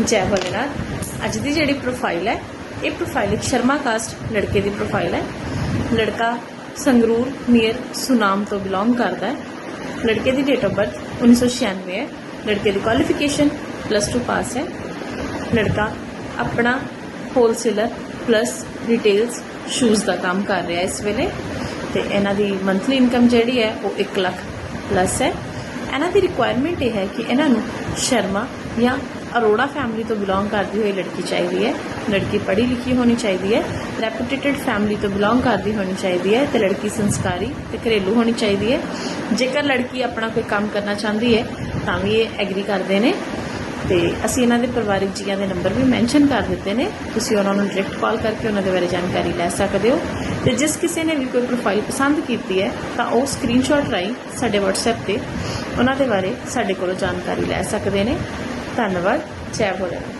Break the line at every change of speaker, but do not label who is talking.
जय भोलेनाथ। अज की जी प्रोफाइल है ये प्रोफाइल एक शर्मा कास्ट लड़के की प्रोफाइल है। लड़का संगरूर नियर सुनाम तो बिलोंग करता है। लड़के की डेट ऑफ बर्थ 1996 है। लड़के की क्वालिफिकेशन +2 पास है। लड़का अपना होलसेलर प्लस रिटेल्स शूज़ का काम कर रहा है इस वेले। तो इन्हों की मंथली इनकम जी है वो 1 लाख प्लस है। इन्हों की रिक्वायरमेंट यह है कि इन्हों शर्मा या अरोड़ा फैमिली तो बिलोंग करती हुई लड़की चाहिए है। लड़की पढ़ी लिखी होनी चाहिए है, रैपुटेटेड फैमिली तो बिलोंग करती होनी चाहिए है, तो लड़की संस्कारी तो घरेलू होनी चाहिए है। जेकर लड़की अपना कोई काम करना चाहती है तो भी ये एग्री करते हैं। तो असी इन्हों के परिवारिक जियां के नंबर भी मैंशन कर दिते हैं, तुसीं उन्होंने डायरैक्ट कॉल करके उन्होंने बारे जानकारी लै सकते हो। तो जिस किसी ने भी कोई प्रोफाइल पसंद की है तो वह स्क्रीनशॉट राही साडे WhatsApp पर उन्होंने बारे साडे कोलों जानकारी लै सकते हैं। धन्यवाद। जय भोलेनाथ।